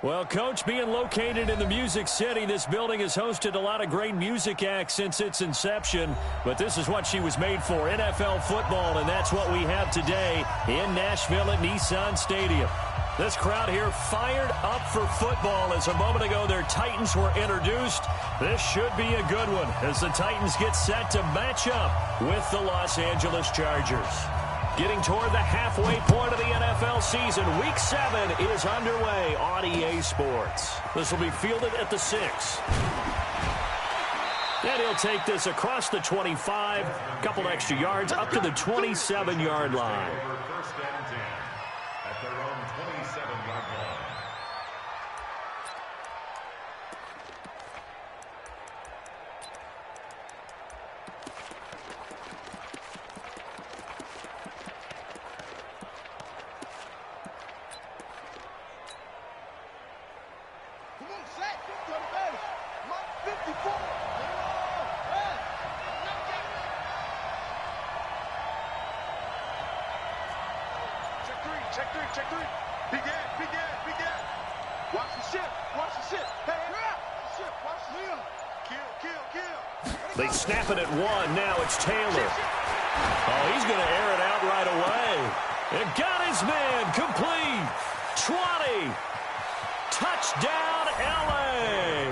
Well, Coach, being located in the Music City, this building has hosted a lot of great music acts since its inception. But this is what she was made for, NFL football, and that's what we have today in Nashville at Nissan Stadium. This crowd here fired up for football as a moment ago their Titans were introduced. This should be a good one as the Titans get set to match up with the Los Angeles Chargers. Getting toward the halfway point of the NFL season, Week 7 is underway on EA Sports. This will be fielded at the 6. And he'll take this across the 25, a couple extra yards, up to the 27-yard line. First down 10 at their own 27-yard line. Check three. Begin. Watch the ship. Hey, ship. Watch the ship. Kill. They snap it at 1. Now it's Taylor. Oh, he's going to air it out right away. It got his man complete. 20. Touchdown, L.A.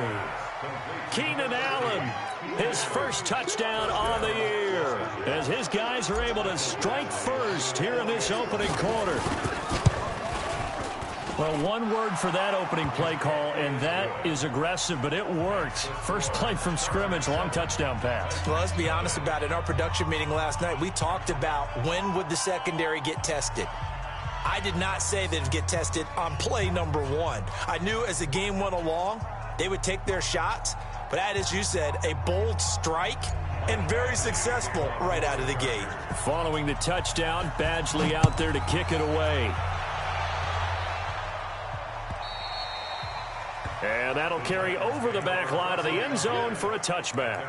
Keenan Allen, his first touchdown on the year, as his guys are able to strike first here in this opening quarter. Well, one word for that opening play call, and that is aggressive, but it worked. First play from scrimmage, long touchdown pass. Well, let's be honest about it. In our production meeting last night, we talked about when would the secondary get tested. I did not say that it'd get tested on play number 1. I knew as the game went along, they would take their shots, but that, as you said, a bold strike and very successful right out of the gate. Following the touchdown, Badgley out there to kick it away. And that'll carry over the back line of the end zone for a touchback.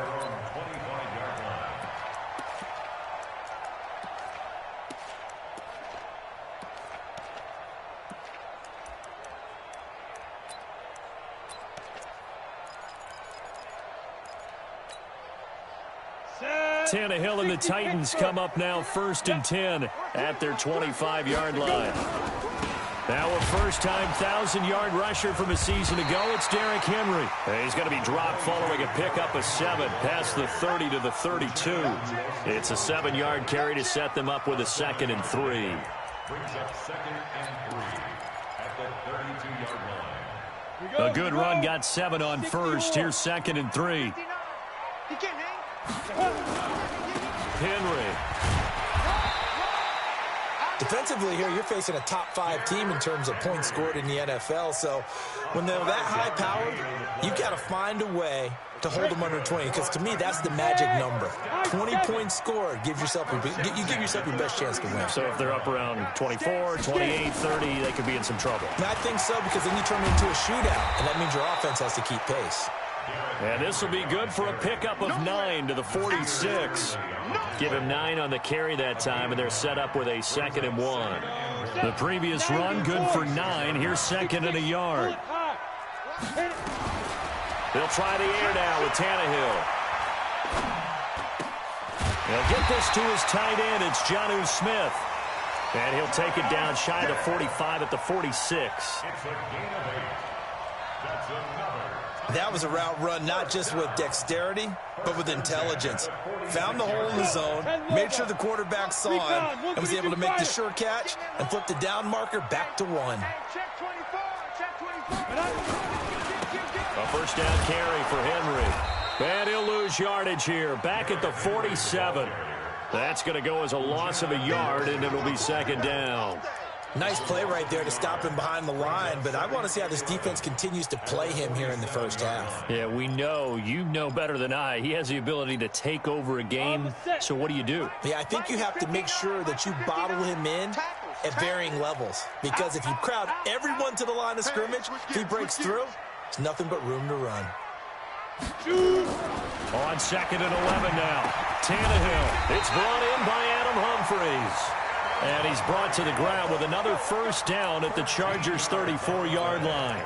Tannehill and the Titans come up now 1st and 10 at their 25-yard line. Now a first-time 1,000-yard rusher from a season ago. It's Derrick Henry. He's going to be dropped following a pickup of 7 past the 30 to the 32. It's a 7-yard carry to set them up with a 2nd and 3. Brings up 2nd and 3 at the 32-yard line. A good run got 7 on first. Here's 2nd and 3. Henry. Defensively here, you're facing a top 5 team in terms of points scored in the NFL. So when they're that high powered, you've got to find a way to hold them under 20, because to me, that's the magic number. 20 points scored, you give yourself your best chance to win. So if they're up around 24, 28, 30, they could be in some trouble. And I think so, because then you turn it into a shootout, and that means your offense has to keep pace. And this will be good for a pickup of 9 to the 46. Give him 9 on the carry that time, and they're set up with a 2nd and 1. The previous run, good for 9. Here's 2nd and a yard. They'll try the air now with Tannehill. They'll get this to his tight end. It's Jonnu Smith. And he'll take it down shy of the 45 at the 46. It's a gain of 8. That's another. That was a route run not just with dexterity, but with intelligence. Found the hole in the zone, made sure the quarterback saw him, and was able to make the sure catch and flip the down marker back to 1. A first down carry for Henry. And he'll lose yardage here. Back at the 47. That's going to go as a loss of a yard, and it'll be 2nd down. Nice play right there to stop him behind the line, but I want to see how this defense continues to play him here in the first half. Yeah, we know. You know better than I. He has the ability to take over a game, so what do you do? Yeah, I think you have to make sure that you bottle him in at varying levels, because if you crowd everyone to the line of scrimmage, if he breaks through, it's nothing but room to run. On 2nd and 11 now. Tannehill. It's brought in by Adam Humphries. And he's brought to the ground with another first down at the Chargers' 34-yard line.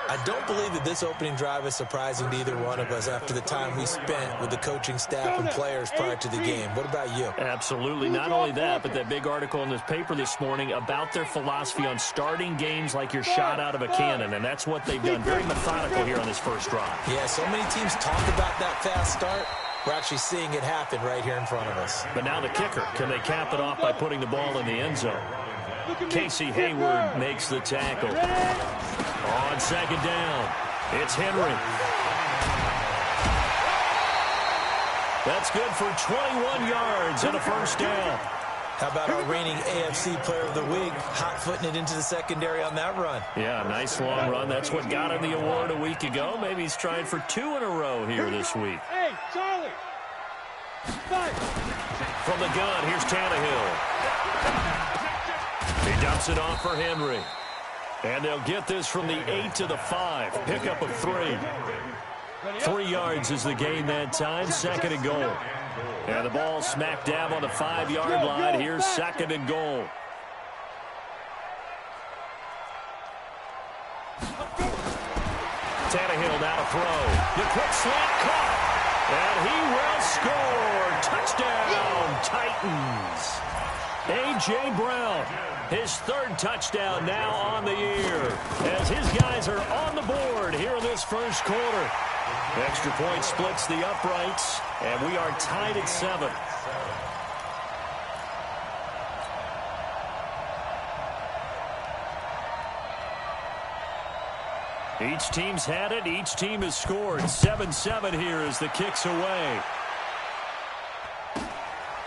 I don't believe that this opening drive is surprising to either one of us after the time we spent with the coaching staff and players prior to the game. What about you? Absolutely. Not only that, but that big article in this paper this morning about their philosophy on starting games like you're shot out of a cannon, and that's what they've done. Very methodical here on this first drive. Yeah, so many teams talk about that fast start. We're actually seeing it happen right here in front of us. But now the kicker. Can they cap it off by putting the ball in the end zone? Casey Hayward makes the tackle. On second down, it's Henry. That's good for 21 yards and a first down. How about our reigning AFC Player of the Week, hot-footing it into the secondary on that run? Yeah, nice long run. That's what got him the award a week ago. Maybe he's trying for 2 in a row here this week. Hey, Charlie. From the gun, here's Tannehill. He dumps it off for Henry. And they'll get this from the 8 to the 5. Pickup of 3. 3 yards is the gain that time. Second and goal. And the ball smack dab on the 5-yard line. Here's second and goal. Tannehill now to throw. The quick slant caught. And he will score. Touchdown, Titans. A.J. Brown, his 3rd touchdown now on the year, as his guys are on the board here in this first quarter. Extra point splits the uprights, and we are tied at 7. Each team's had it. Each team has scored. 7-7 here as the kick's away.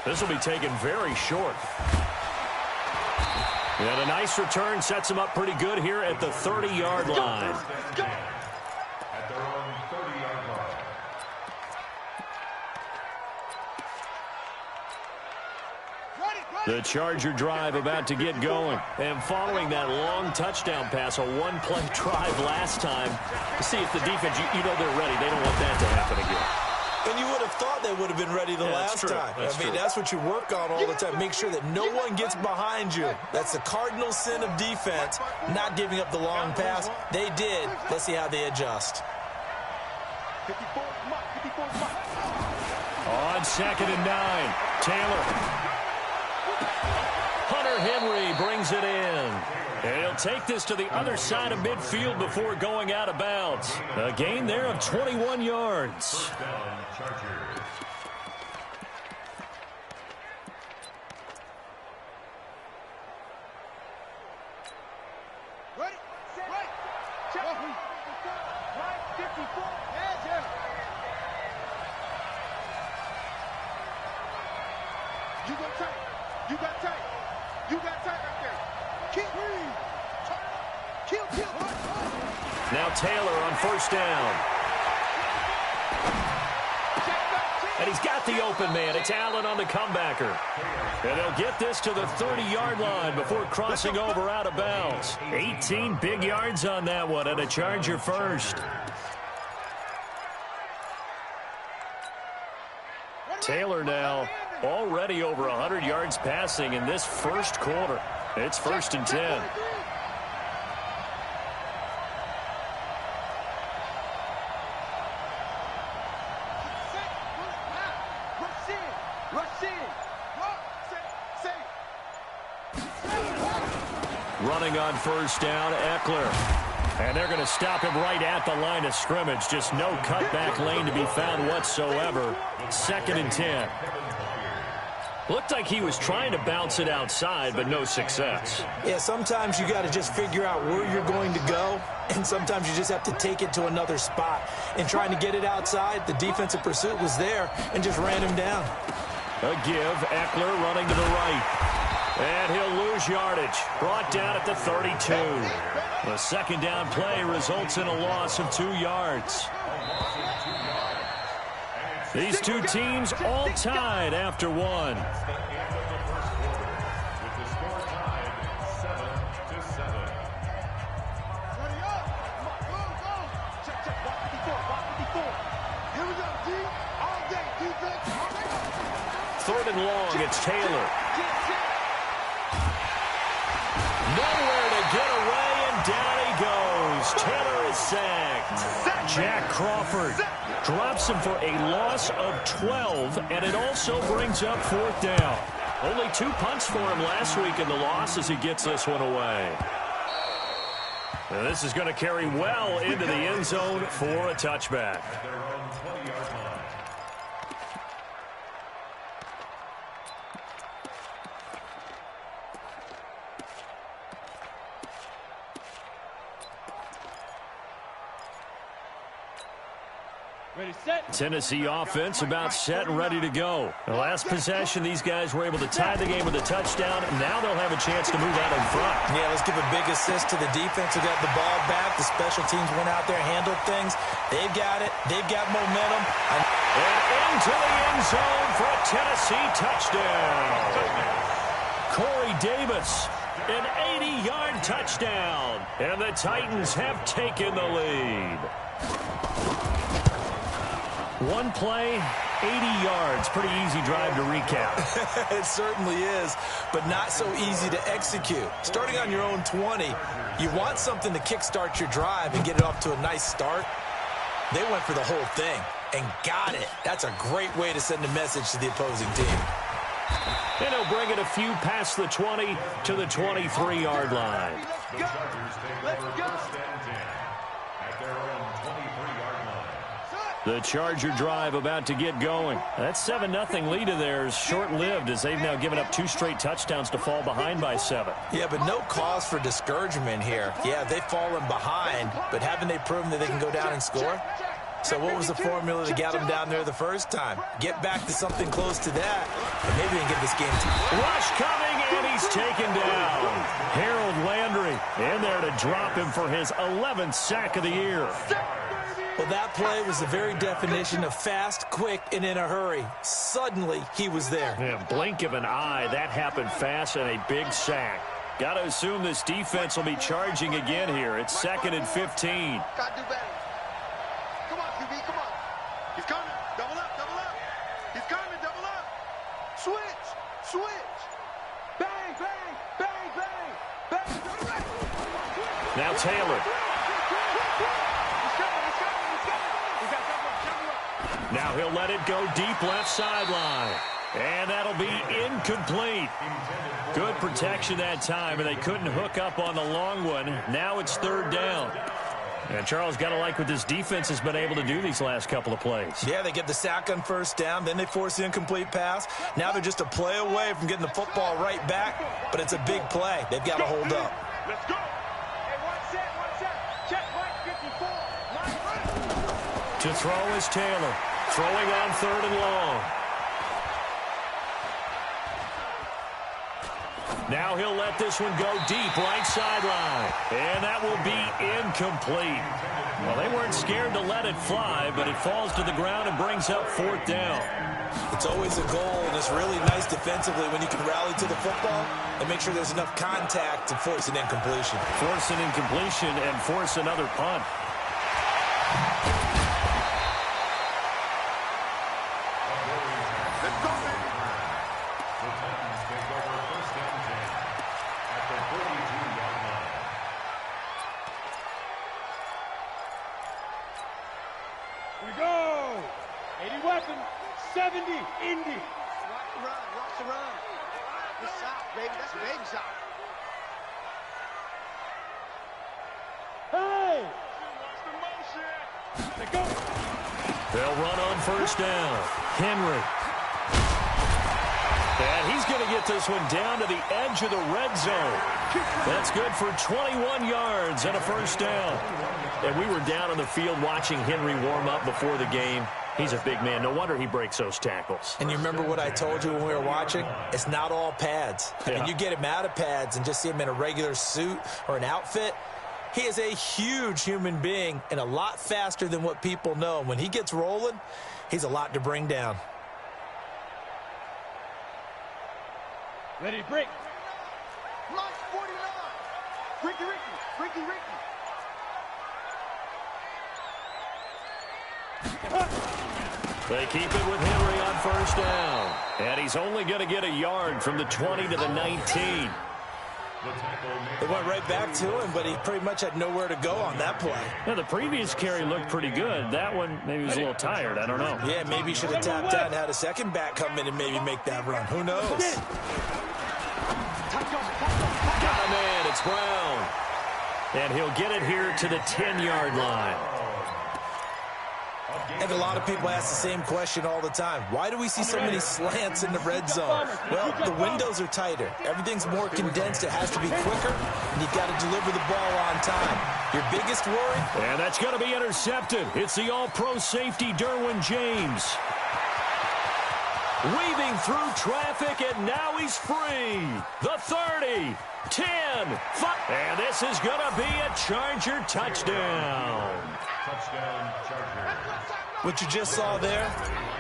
This will be taken very short. And a nice return sets him up pretty good here at the 30-yard line. At their own 30-yard line. The Charger drive about to get going. And following that long touchdown pass, a one-play drive last time, see if the defense, you know they're ready. They don't want that to happen again. And you would have thought they would have been ready the last time. That's what you work on all the time. Make sure that no one gets behind you. That's the cardinal sin of defense, not giving up the long pass. They did. Let's see how they adjust. On second and 9, Taylor. Hunter Henry brings it in. And he'll take this to the other side of midfield before going out of bounds. A gain there of 21 yards. Ready? Right. Check. Right. 54. Yeah. You go tight. You got tight. You got tight right there. Kill. Now Taylor on first down. And he's got the open man. It's Allen on the comebacker. And they'll get this to the 30-yard line before crossing over out of bounds. 18 big yards on that one, and a Charger first. Taylor now already over 100 yards passing in this first quarter. It's 1st and 10. Running on first down, Eckler. And they're going to stop him right at the line of scrimmage. Just no cutback lane to be found whatsoever. 2nd and 10. Looked like he was trying to bounce it outside, but no success. Yeah, sometimes you got to just figure out where you're going to go, and sometimes you just have to take it to another spot. And trying to get it outside, the defensive pursuit was there and just ran him down. A give, Eckler running to the right. And he'll lose yardage. Brought down at the 32. The second down play results in a loss of 2 yards. These two teams all tied after one. Third and long, it's Taylor. Nowhere to get away, and down he goes. Taylor is sacked. Jack Crawford drops him for a loss of 12, and it also brings up 4th down. Only 2 punts for him last week in the loss as he gets this one away. And this is going to carry well into the end zone for a touchback. Ready, set. Tennessee offense about set and ready to go. The last possession, these guys were able to tie the game with a touchdown. Now they'll have a chance to move out in front. Yeah, let's give a big assist to the defense who got the ball back. The special teams went out there, handled things. They've got it. They've got momentum. And into the end zone for a Tennessee touchdown. Corey Davis, an 80-yard touchdown. And the Titans have taken the lead. One play, 80 yards. Pretty easy drive to recap. It certainly is, but not so easy to execute. Starting on your own 20, you want something to kickstart your drive and get it off to a nice start. They went for the whole thing and got it. That's a great way to send a message to the opposing team. And he'll bring it a few past the 20 to the 23-yard line. Let's go. At their own 23-yard line. The Charger drive about to get going. That 7-0 lead of theirs short-lived as they've now given up 2 straight touchdowns to fall behind by 7. Yeah, but no cause for discouragement here. Yeah, they've fallen behind, but haven't they proven that they can go down and score? So what was the formula to get them down there the first time? Get back to something close to that, and maybe we can get this game to Rush coming, and he's taken down. Harold Landry in there to drop him for his 11th sack of the year. Well, that play was the very definition of fast, quick, and in a hurry. Suddenly, he was there. Yeah, blink of an eye, that happened fast and a big sack. Got to assume this defense will be charging again here. It's 2nd and 15. Got to do better. Come on, QB, come on. He's coming. Double up, double up. He's coming, double up. Switch, switch. Bang, bang, bang, bang, bang, bang. Now Taylor. Now he'll let it go deep left sideline. And that'll be incomplete. Good protection that time, and they couldn't hook up on the long one. Now it's 3rd down. And Charles, got to like what this defense has been able to do these last couple of plays. Yeah, they get the sack on 1st down, then they force the incomplete pass. Now they're just a play away from getting the football right back, but it's a big play. They've got to hold up. Let's go. Hey, one set. Check, Mike 54. To throw is Taylor. Throwing on 3rd and long. Now he'll let this one go deep right sideline. And that will be incomplete. Well, they weren't scared to let it fly, but it falls to the ground and brings up 4th down. It's always a goal, and it's really nice defensively when you can rally to the football and make sure there's enough contact to force an incompletion. Force an incompletion and force another punt. We go. 80 weapon. 70. Indy. Watch the run. Good shot, baby. That's a baby shot. Hey. Watch the motion. They go. They'll run on 1st down. Henry. And he's going to get this one down to the edge of the red zone. That's good for 21 yards and a 1st down. And we were down on the field watching Henry warm up before the game. He's a big man. No wonder he breaks those tackles. And you remember what I told you when we were watching? It's not all pads. I mean, you get him out of pads and just see him in a regular suit or an outfit. He is a huge human being and a lot faster than what people know. When he gets rolling, he's a lot to bring down. Ready, break. Mike 49. Ricky. They keep it with Henry on 1st down. And he's only going to get a yard from the 20 to the 19. They went right back to him, but he pretty much had nowhere to go on that play. Yeah, the previous carry looked pretty good. That one, maybe he was a little tired. I don't know. Yeah, maybe he should have tapped out and had a second back come in and maybe make that run. Who knows? Got a man. It's Brown. And he'll get it here to the 10-yard line. I think a lot of people ask the same question all the time. Why do we see so many slants in the red zone? Well, the windows are tighter. Everything's more condensed. It has to be quicker, and you've got to deliver the ball on time. Your biggest worry? And that's going to be intercepted. It's the all-pro safety, Derwin James. Weaving through traffic, and now he's free. The 30, 10, 5. And this is going to be a Charger touchdown. Touchdown, Chargers. What you just saw there,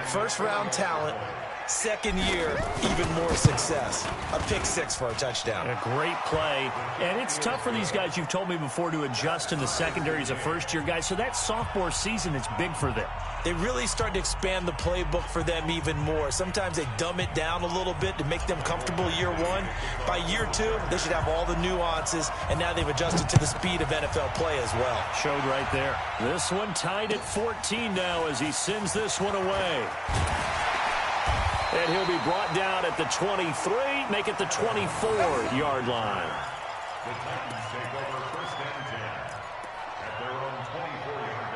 first-round talent, second year, even more success. A pick six for a touchdown. A great play. And it's tough for these guys, you've told me before, to adjust in the secondary as a first-year guy. So that sophomore season is big for them. They really start to expand the playbook for them even more. Sometimes they dumb it down a little bit to make them comfortable year one. By year two, they should have all the nuances, and now they've adjusted to the speed of NFL play as well. Showed right there. This one tied at 14 now as he sends this one away. And he'll be brought down at the 23, make it the 24-yard line. The Titans take over first and 10 at their own 24-yard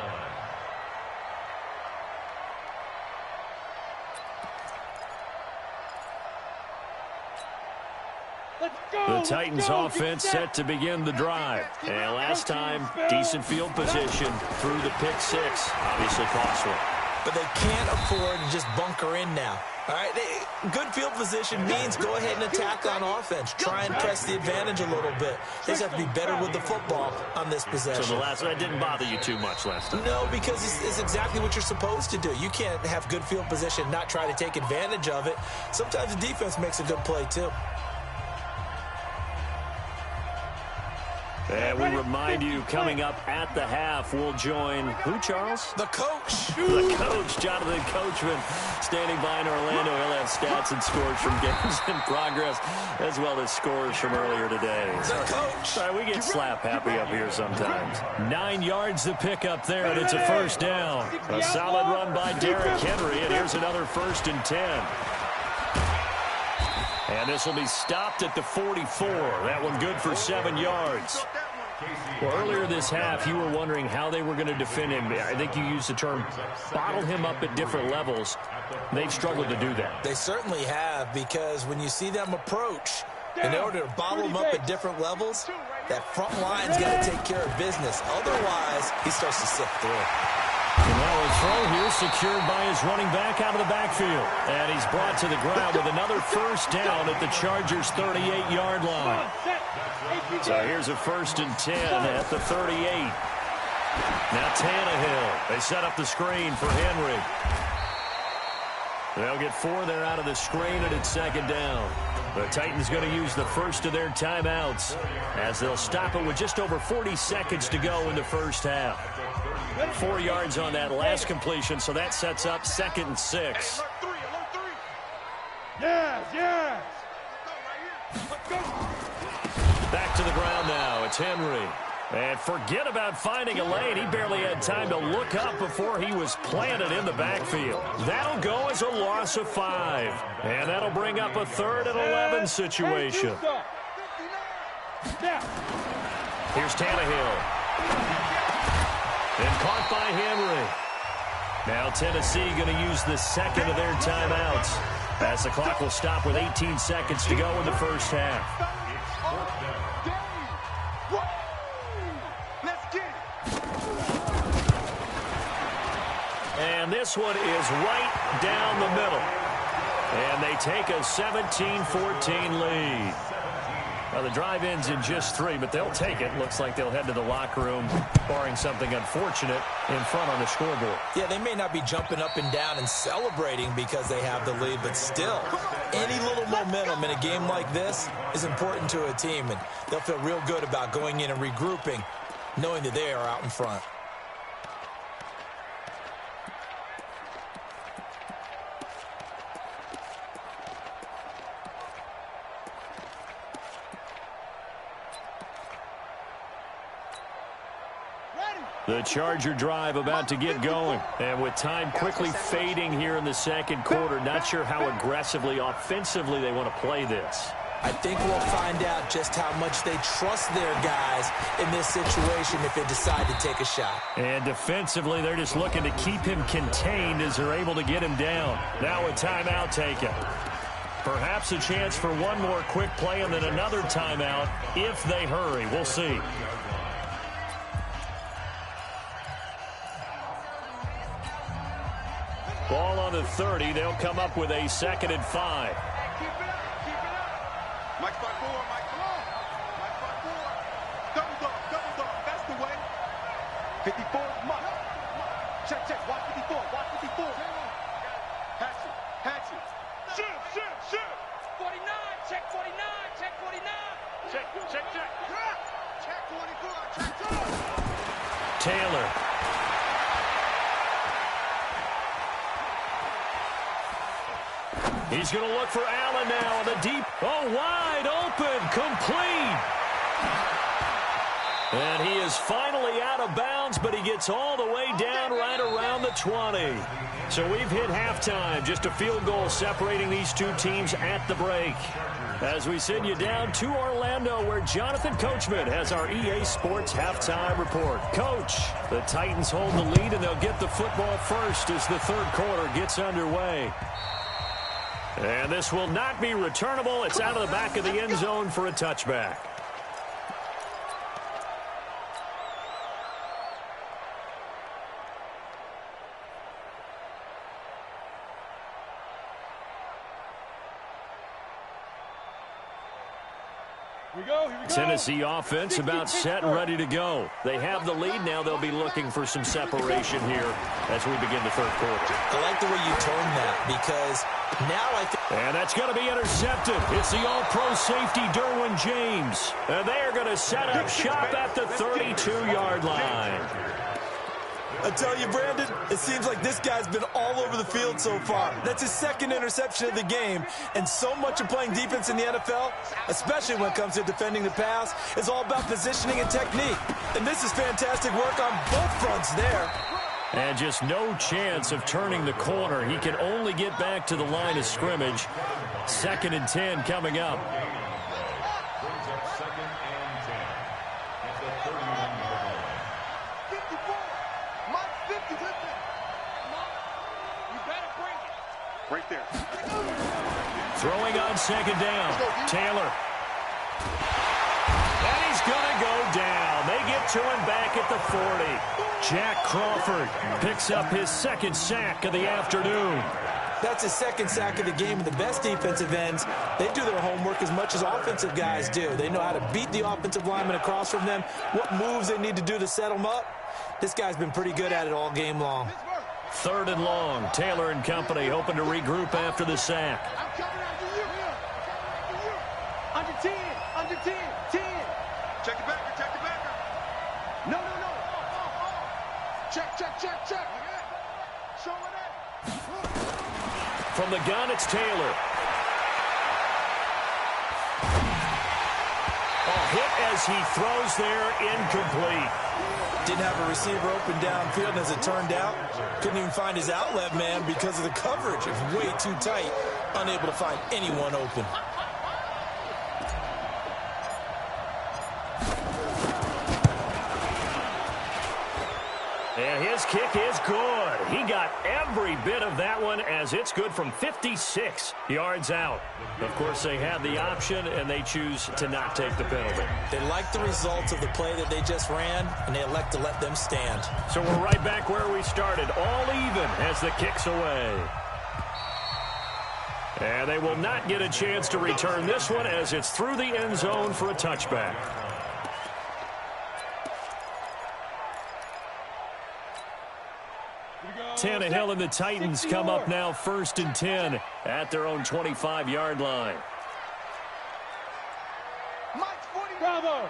line. The Titans offense set to begin the drive. And last time, decent field position through the pick six. Obviously costly. But they can't afford to just bunker in now. All right, good field position means go ahead and attack on offense. Try and press the advantage a little bit. They just have to be better with the football on this possession. So the last one didn't bother you too much last time? No, because it's exactly what you're supposed to do. You can't have good field position, not try to take advantage of it. Sometimes the defense makes a good play, too. And we remind you, coming up at the half, we'll join who, Charles? The coach. The coach, Jonathan Coachman, standing by in Orlando. He'll have stats and scores from games in progress, as well as scores from earlier today. The coach. Sorry, we get slap happy up here sometimes. 9 yards to pick up there, and it's a first down. A solid run by Derrick Henry, and here's another 1st and 10. And this will be stopped at the 44. That one good for 7 yards. Well, earlier this half, you were wondering how they were going to defend him. I think you used the term bottle him up at different levels. They've struggled to do that. They certainly have, because when you see them approach, in order to bottle him up at different levels, that front line's got to take care of business. Otherwise, he starts to sift through. And now a throw here secured by his running back out of the backfield. And he's brought to the ground with another first down at the Chargers' 38-yard line. So here's a 1st and 10 at the 38. Now Tannehill. They set up the screen for Henry. They'll get 4 there out of the screen, and it's 2nd down. The Titans going to use the first of their timeouts as they'll stop it with just over 40 seconds to go in the first half. 4 yards on that last completion, so that sets up 2nd and 6. Yes. Back to the ground now. It's Henry. And forget about finding a lane. He barely had time to look up before he was planted in the backfield. That'll go as a loss of 5. And that'll bring up a 3rd and 11 situation. Here's Tannehill. And caught by Henry. Now Tennessee going to use the second of their timeouts, as the clock will stop with 18 seconds to go in the first half. And this one is right down the middle. And they take a 17-14 lead. Well, the drive ends in just 3, but they'll take it. Looks like they'll head to the locker room, barring something unfortunate, in front on the scoreboard. Yeah, they may not be jumping up and down and celebrating because they have the lead, but still, any little momentum in a game like this is important to a team, and they'll feel real good about going in and regrouping, knowing that they are out in front. The Charger drive about to get going. And with time quickly fading here in the second quarter, not sure how aggressively, offensively they want to play this. I think we'll find out just how much they trust their guys in this situation if they decide to take a shot. And defensively, they're just looking to keep him contained as they're able to get him down. Now a timeout taken. Perhaps a chance for one more quick play and then another timeout if they hurry. We'll see. Ball on the 30. They'll come up with a 2nd and 5. Mike 5-4, Mike, come on. Mike 5-4. Double dog, that's the way. 54, Mike. Check, watch 54, watch 54. Hatch it. Shoot. 49, check 49, check 49. Check. Check 44, check 2. Taylor. He's going to look for Allen now on the deep. Oh, wide open, complete. And he is finally out of bounds, but he gets all the way down right around the 20. So we've hit halftime, just a field goal separating these two teams at the break. As we send you down to Orlando, where Jonathan Coachman has our EA Sports halftime report. Coach, the Titans hold the lead, and they'll get the football first as the third quarter gets underway. And this will not be returnable. It's out of the back of the end zone for a touchback. Tennessee offense about set and ready to go. They have the lead now. They'll be looking for some separation here as we begin the third quarter. I like the way you turned that because now I think... And that's going to be intercepted. It's the all-pro safety Derwin James. And they are going to set up shop at the 32-yard line. I tell you, Brandon, it seems like this guy's been all over the field so far. That's his 2nd interception of the game. And so much of playing defense in the NFL, especially when it comes to defending the pass, is all about positioning and technique. And this is fantastic work on both fronts there. And just no chance of turning the corner. He can only get back to the line of scrimmage. 2nd and 10 coming up. Brings up 2nd and 10 at the 31-yard line. 54. Mike 50. You better bring it. Right there. Throwing on 2nd down. Taylor. And he's going to go down. They get to him back at the 40. Jack Crawford picks up his 2nd sack of the afternoon. That's his 2nd sack of the game, and the best defensive ends, they do their homework as much as offensive guys do. They know how to beat the offensive lineman across from them, what moves they need to do to set them up. This guy's been pretty good at it all game long. 3rd and long. Taylor and company hoping to regroup after the sack. I'm coming after you. Under 10. Under 10. 10. Check the backer. No. Check. Show it up. From the gun, it's Taylor. Hit as he throws there, incomplete. Didn't have a receiver open downfield, and as it turned out, couldn't even find his outlet man because of the coverage. It was way too tight, unable to find anyone open. And his kick is good. He got every bit of that one as it's good from 56 yards out. Of course, they have the option, and they choose to not take the penalty. They like the results of the play that they just ran, and they elect to let them stand. So we're right back where we started, all even as the kick's away. And they will not get a chance to return this one as it's through the end zone for a touchback. Tannehill and the Titans come up now 1st and 10 at their own 25-yard line. Bravo.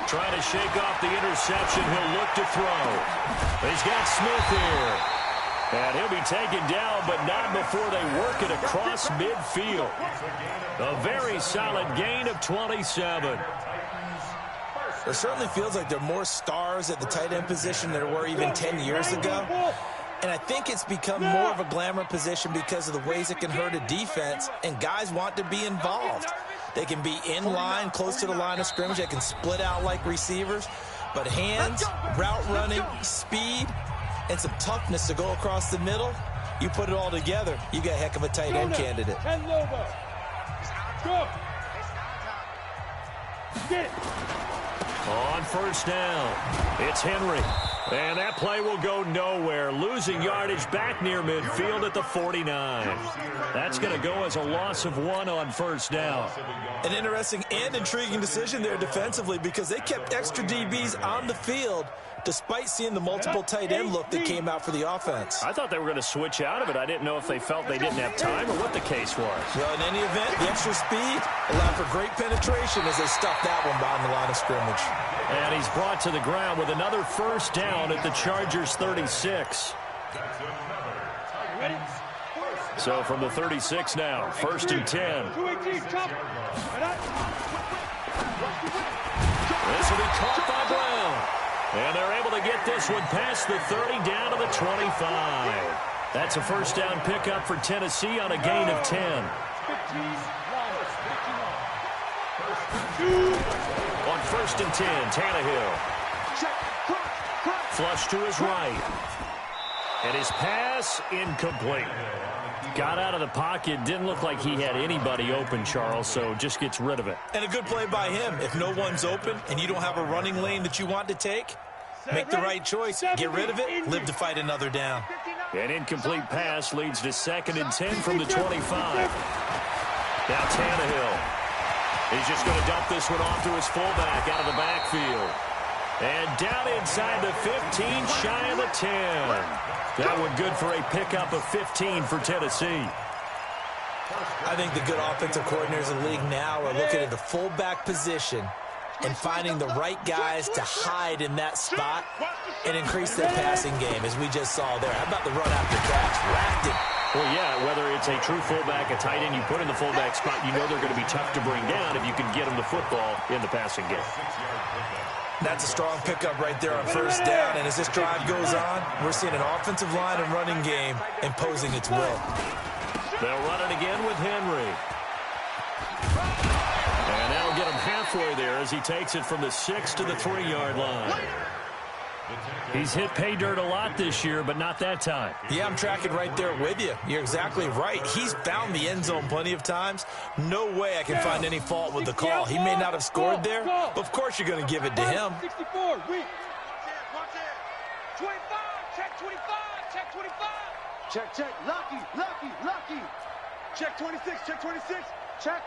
Trying to shake off the interception. He'll look to throw. He's got Smith here. And he'll be taken down, but not before they work it across midfield. A very solid gain of 27. It certainly feels like there are more stars at the tight end position than there were even 10 years ago. And I think it's become more of a glamour position because of the ways it can hurt a defense, and guys want to be involved. They can be in line, close to the line of scrimmage. They can split out like receivers. But hands, route running, speed, and some toughness to go across the middle, you put it all together, you got a heck of a tight end candidate. On first down, it's Henry. And that play will go nowhere. Losing yardage back near midfield at the 49. That's going to go as a loss of 1 on first down. An interesting and intriguing decision there defensively because they kept extra DBs on the field despite seeing the multiple tight end look that came out for the offense. I thought they were going to switch out of it. I didn't know if they felt they didn't have time or what the case was. Well, in any event, the extra speed allowed for great penetration as they stuffed that one behind the line of scrimmage. And he's brought to the ground with another first down at the Chargers' 36. So from the 36 now, 1st and 10. This will be caught by Brown. And they're able to get this one past the 30 down to the 25. That's a first down pickup for Tennessee on a gain of 10. On 1st and 10, Tannehill. Flush to his right. And his pass incomplete. Got out of the pocket. Didn't look like he had anybody open, Charles, so just gets rid of it. And a good play by him. If no one's open and you don't have a running lane that you want to take, make the right choice. Get rid of it. Live to fight another down. An incomplete pass leads to 2nd and 10 from the 25. Now Tannehill. He's just going to dump this one off to his fullback out of the backfield. And down inside the 15, shy of the 10. That one good for a pickup of 15 for Tennessee. I think the good offensive coordinators in the league now are looking at the fullback position and finding the right guys to hide in that spot and increase their passing game, as we just saw there. How about the run after catch? Racked it. Well, yeah, whether it's a true fullback, a tight end you put in the fullback spot, you know they're going to be tough to bring down if you can get them the football in the passing game. That's a strong pickup right there on first down. And as this drive goes on, we're seeing an offensive line and running game imposing its will. They'll run it again with Henry. And that'll get him halfway there as he takes it from the 6 to the 3-yard line. He's hit pay dirt a lot this year, but not that time. Yeah, I'm tracking right there with you. You're exactly right. He's found the end zone plenty of times. No way I can find any fault with the call. He may not have scored there, but of course you're going to give it to him. 64, weak. 25, check 25, check 25. Check. Lucky. Check 26, check 26. Check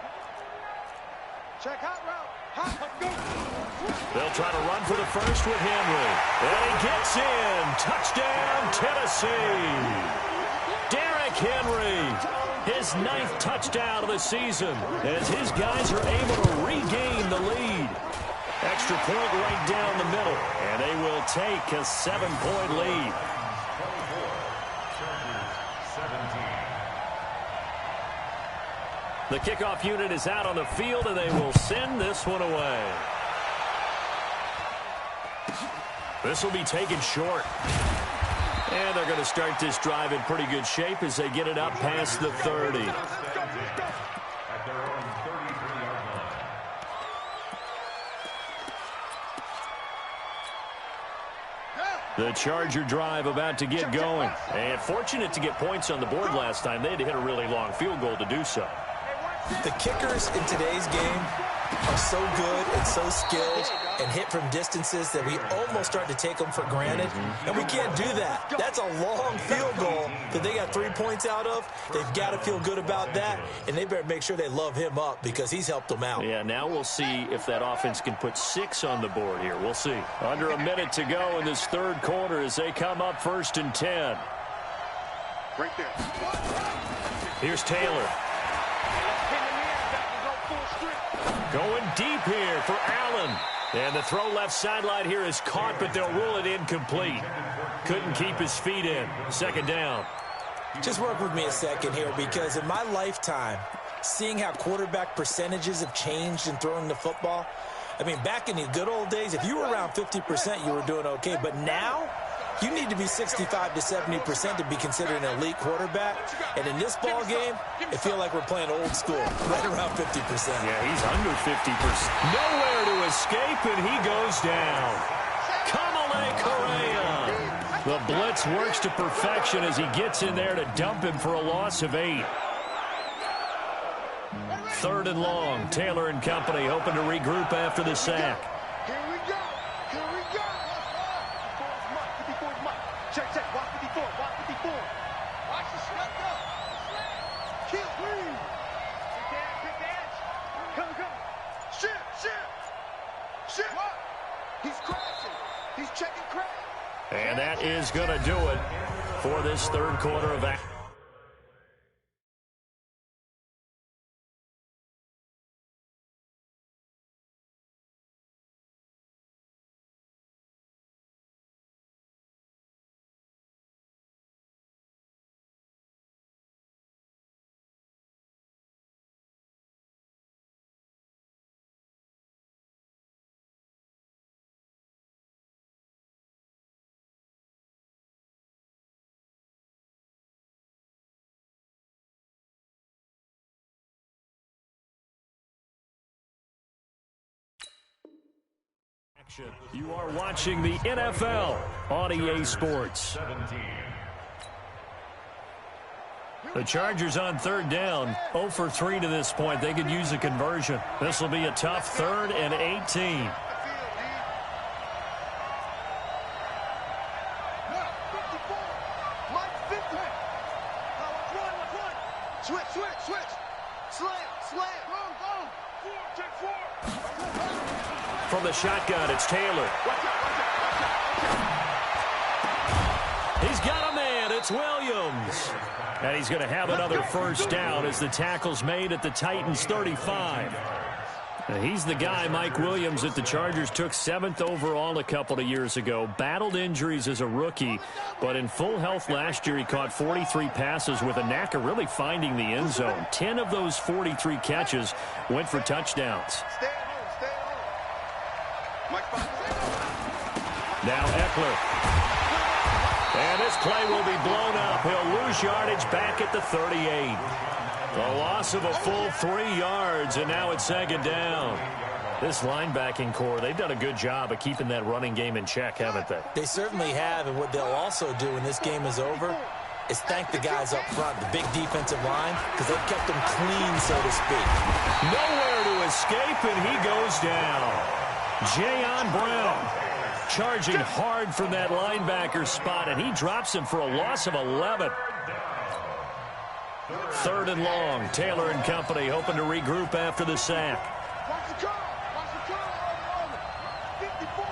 hot route. They'll try to run for the first with Henry. And he gets in. Touchdown, Tennessee. Derrick Henry, his 9th touchdown of the season, as his guys are able to regain the lead. Extra point right down the middle, and they will take a 7-point lead. The kickoff unit is out on the field, and they will send this one away. This will be taken short. And they're going to start this drive in pretty good shape as they get it up past the 30. At their own 33-yard line. The Charger drive about to get going. And fortunate to get points on the board last time. They had to hit a really long field goal to do so. The kickers in today's game are so good and so skilled and hit from distances that we almost start to take them for granted. And we can't do that. That's a long field goal that they got 3 points out of. They've got to feel good about that, and they better make sure they love him up because he's helped them out. Yeah, now we'll see if that offense can put 6 on the board here. We'll see. Under a minute to go in this third quarter as they come up 1st and 10. Right there. Here's Taylor. Going deep here for Allen. And the throw left sideline here is caught, but they'll rule it incomplete. Couldn't keep his feet in. 2nd down. Just work with me a second here, because in my lifetime, seeing how quarterback percentages have changed in throwing the football, I mean, back in the good old days, if you were around 50%, you were doing okay. But now, you need to be 65 to 70% to be considered an elite quarterback. And in this ball game, I feel like we're playing old school, right around 50%. Yeah, he's under 50%. Nowhere to escape, and he goes down. Kamale Correa. The blitz works to perfection as he gets in there to dump him for a loss of 8. 3rd and long. Taylor and company hoping to regroup after the sack. Here we go. Here we go. 54's Mike. Check. Watch 54. Watch 54. Watch the shut up. Kill. Good dance. Come. Shit. What? He's crashing. He's checking crash. And that is going to do it for this 3rd quarter of action. You are watching the NFL on EA Sports. The Chargers on 3rd down, 0 for 3 to this point. They could use a conversion. This will be a tough 3rd and 18. Switch. Slam. Go. 4, check 4. From the shotgun, it's Taylor. He's got a man. It's Williams. And he's going to have another first down as the tackle's made at the Titans' 35. He's the guy, Mike Williams, that the Chargers took 7th overall a couple of years ago. Battled injuries as a rookie, but in full health last year, he caught 43 passes with a knack of really finding the end zone. 10 of those 43 catches went for touchdowns. Now Eckler. And this play will be blown up. He'll lose yardage back at the 38. A loss of a full 3 yards, and now it's 2nd down. This linebacking core, they've done a good job of keeping that running game in check, haven't they? They certainly have, and what they'll also do when this game is over is thank the guys up front, the big defensive line, because they've kept them clean, so to speak. Nowhere to escape, and he goes down. Jayon Brown charging hard from that linebacker spot, and he drops him for a loss of 11. 3rd and long. Taylor and company hoping to regroup after the sack. Watch the curl. 54.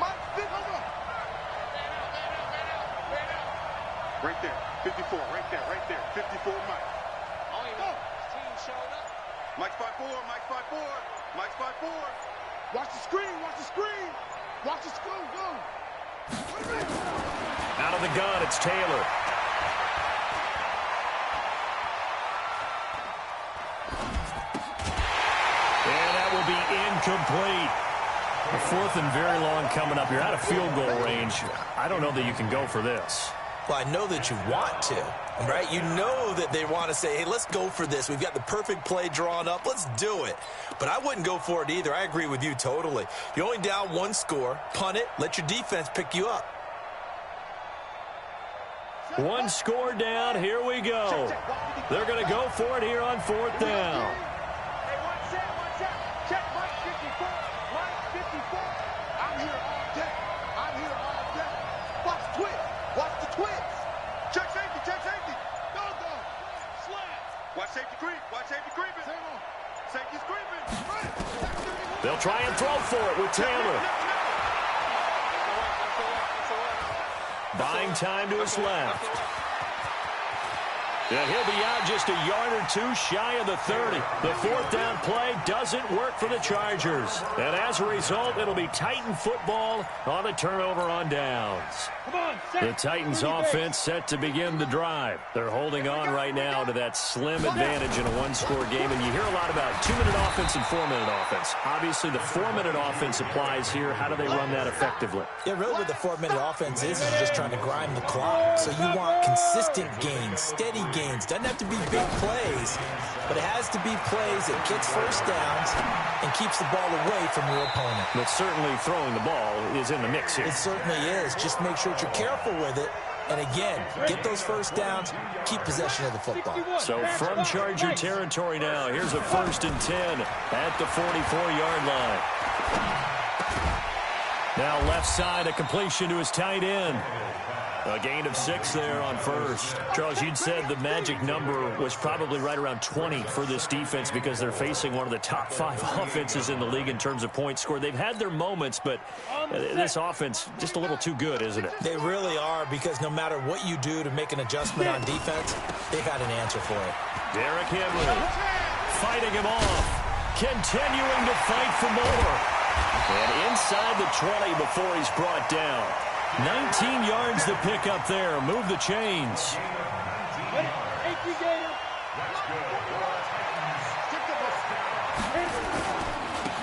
Mike, 54. Right there. 54. Right there. 54, Mike. Team showed up. Mike's 5'4". Mike's 5'4". Watch the screen. Go. Out of the gun, it's Taylor. And that will be incomplete. A 4th and very long coming up. You're out of field goal range. I don't know that you can go for this. Well, I know that you want to, right? You know that they want to say, hey, let's go for this. We've got the perfect play drawn up. Let's do it. But I wouldn't go for it either. I agree with you totally. You're only down 1 score. Punt it. Let your defense pick you up. 1 score down. Here we go. They're going to go for it here on 4th down. Check Mike 54. Mike 54. I'm here all day. Watch the twitch. Check safety. Go. Slap. Watch safety creep. creeping. Safety's creeping. They'll try and throw for it with Taylor. Buying time to his left. Yeah, he'll be out just a yard or two shy of the 30. The fourth down play doesn't work for the Chargers. And as a result, it'll be Titan football on a turnover on downs. The Titans offense set to begin the drive. They're holding on right now to that slim advantage in a one-score game. And you hear a lot about 2-minute offense and 4-minute offense. Obviously, the 4-minute offense applies here. How do they run that effectively? Yeah, really what the 4-minute offense is just trying to grind the clock. So you want consistent gains, steady gains. Doesn't have to be big plays, but it has to be plays that gets first downs and keeps the ball away from your opponent. But certainly throwing the ball is in the mix here. It certainly is. Just make sure that you're careful with it. And again, get those first downs, keep possession of the football. So from Charger territory now, here's a 1st and 10 at the 44-yard line. Now left side, a completion to his tight end. A gain of 6 there on first. Charles, you'd said the magic number was probably right around 20 for this defense because they're facing one of the top 5 offenses in the league in terms of points scored. They've had their moments, but this offense just a little too good, isn't it? They really are, because no matter what you do to make an adjustment on defense, they've had an answer for it. Derrick Henry fighting him off, continuing to fight for more. And inside the 20 before he's brought down. 19 yards to pick up there. Move the chains.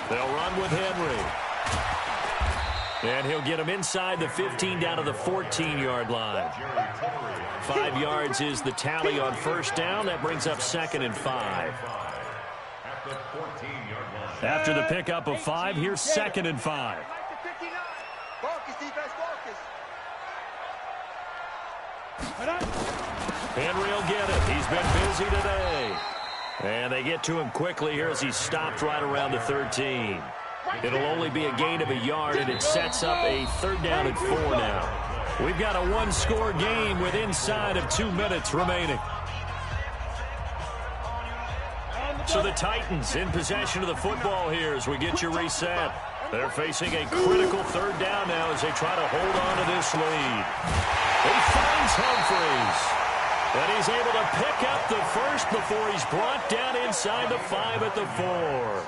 They'll run with Henry. And he'll get him inside the 15 down to the 14-yard line. 5 yards is the tally on first down. That brings up 2nd and 5. After the pickup of 5, here's 2nd and 5. Henry will get it. He's been busy today. And they get to him quickly here as he's stopped right around the 13. It'll only be a gain of a yard, and it sets up a 3rd down and 4 now. We've got a one-score game with inside of 2 minutes remaining. So the Titans in possession of the football here as we get you reset. They're facing a critical 3rd down now as they try to hold on to this lead. He finds Humphries. And he's able to pick up the first before he's brought down inside the 5 at the 4.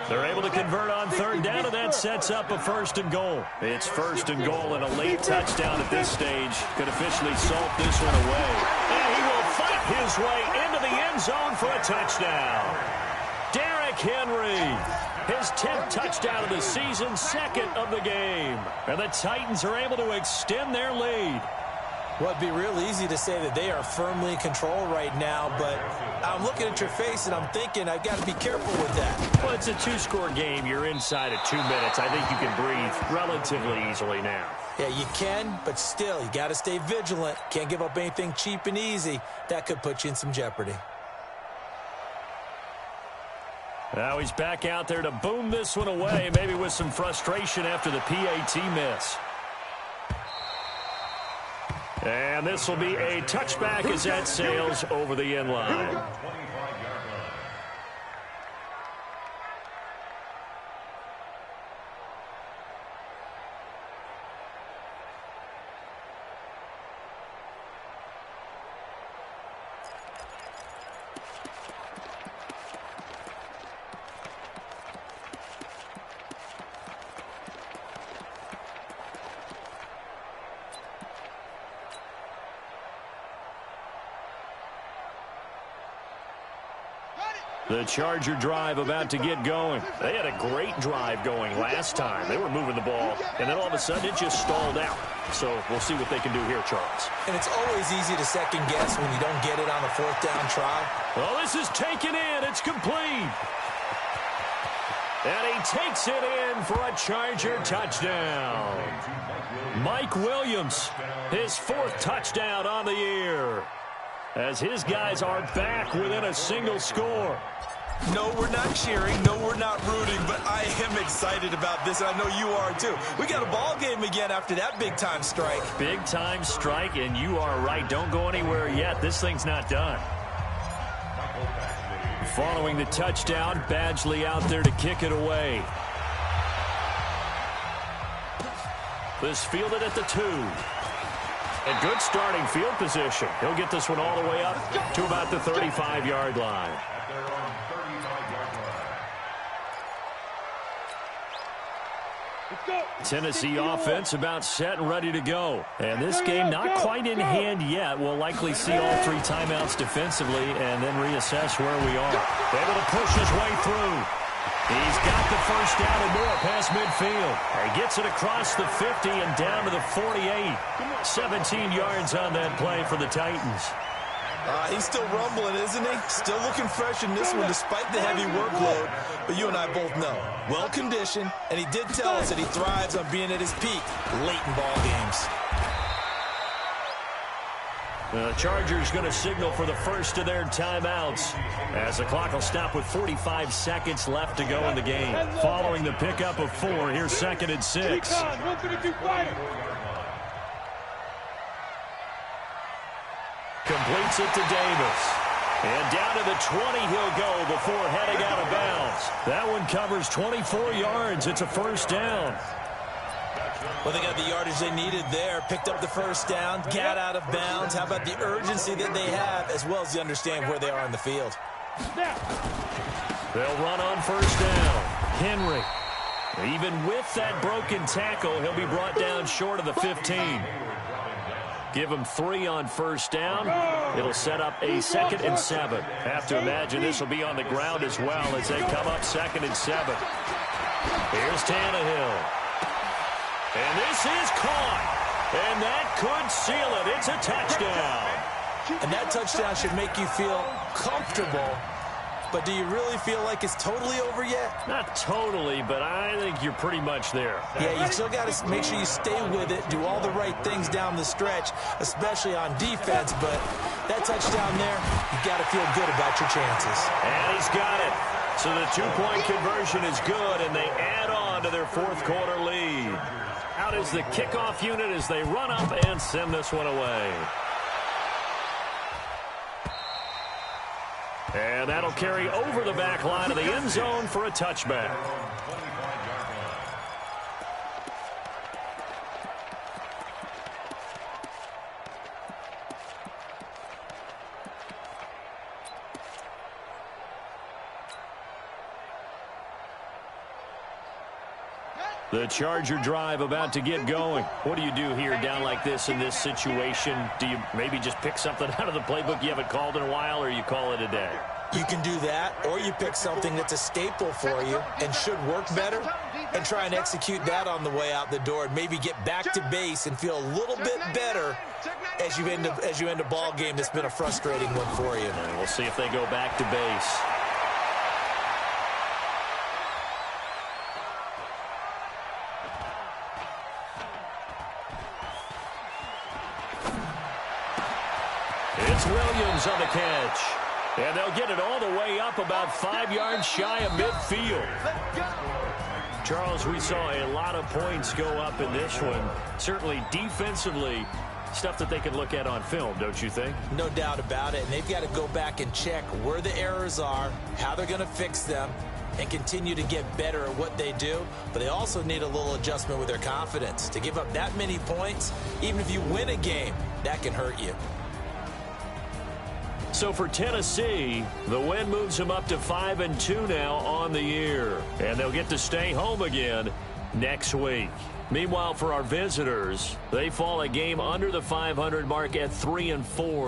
They're able to convert on 3rd down, and that sets up a 1st and goal. It's 1st and goal, and a late touchdown at this stage could officially salt this one away. And he will fight his way into the end zone for a touchdown. Derrick Henry, his 10th touchdown of the season, 2nd of the game. And the Titans are able to extend their lead. Well, it'd be real easy to say that they are firmly in control right now, but I'm looking at your face and I'm thinking I've got to be careful with that. Well, it's a 2-score game. You're inside of 2 minutes. I think you can breathe relatively easily now. Yeah, you can, but still, you got to stay vigilant. Can't give up anything cheap and easy. That could put you in some jeopardy. Now he's back out there to boom this one away, maybe with some frustration after the PAT miss. And this will be a touchback as that sails over the end line. The Charger drive about to get going. They had a great drive going last time. They were moving the ball, and then all of a sudden it just stalled out. So we'll see what they can do here, Charles. And it's always easy to second guess when you don't get it on a 4th down try. Well, this is taken in. It's complete. And he takes it in for a Charger touchdown. Mike Williams, his 4th touchdown on the year, as his guys are back within a single score. No, we're not cheering. No, we're not rooting, but I am excited about this, and I know you are too. We got a ball game again after that big-time strike. Big-time strike, and you are right. Don't go anywhere yet. This thing's not done. Following the touchdown, Badgley out there to kick it away. This fielded at the 2. And good starting field position. He'll get this one all the way up to about the 35-yard line. At their own 35-yard line. Tennessee offense about set and ready to go. And this game not quite in hand yet. We'll likely see all 3 timeouts defensively and then reassess where we are. Able to push his way through. He's got the first down and more past midfield. He gets it across the 50 and down to the 48. 17 yards on that play for the Titans. He's still rumbling, isn't he? Still looking fresh in this one despite the heavy workload. But you and I both know, well-conditioned, and he did tell us that he thrives on being at his peak late in ball games. The Chargers going to signal for the first of their timeouts as the clock will stop with 45 seconds left to go in the game. Following the pickup of 4, here's 2nd and 6. Completes it to Davis. And down to the 20 he'll go before heading out of bounds. That one covers 24 yards. It's a first down. Well, they got the yardage they needed there. Picked up the first down, got out of bounds. How about the urgency that they have, as well as the understand where they are on the field? They'll run on first down. Henry. Even with that broken tackle, he'll be brought down short of the 15. Give him 3 on first down. It'll set up a 2nd and 7. Have to imagine this will be on the ground as well as they come up 2nd and 7. Here's Tannehill. And this is caught. And that could seal it. It's a touchdown. And that touchdown should make you feel comfortable. But do you really feel like it's totally over yet? Not totally, but I think you're pretty much there. Yeah, you still got to make sure you stay with it, do all the right things down the stretch, especially on defense. But that touchdown there, you got to feel good about your chances. And he's got it. So the 2-point conversion is good, and they add on to their 4th quarter lead. Out is the kickoff unit as they run up and send this one away. And that'll carry over the back line of the end zone for a touchback. The Charger drive about to get going. What do you do here down like this in this situation? Do you maybe just pick something out of the playbook you haven't called in a while, or you call it a day? You can do that, or you pick something that's a staple for you and should work better and try and execute that on the way out the door and maybe get back to base and feel a little bit better as you end a ball game that's been a frustrating one for you. And we'll see if they go back to base. It's Williams on the catch. And they'll get it all the way up about 5 yards shy of midfield. Charles, we saw a lot of points go up in this one. Certainly defensively, stuff that they can look at on film, don't you think? No doubt about it. And they've got to go back and check where the errors are, how they're going to fix them, and continue to get better at what they do. But they also need a little adjustment with their confidence. To give up that many points, even if you win a game, that can hurt you. So for Tennessee, the win moves them up to 5-2 now on the year. And they'll get to stay home again next week. Meanwhile, for our visitors, they fall a game under the 500 mark at 3-4.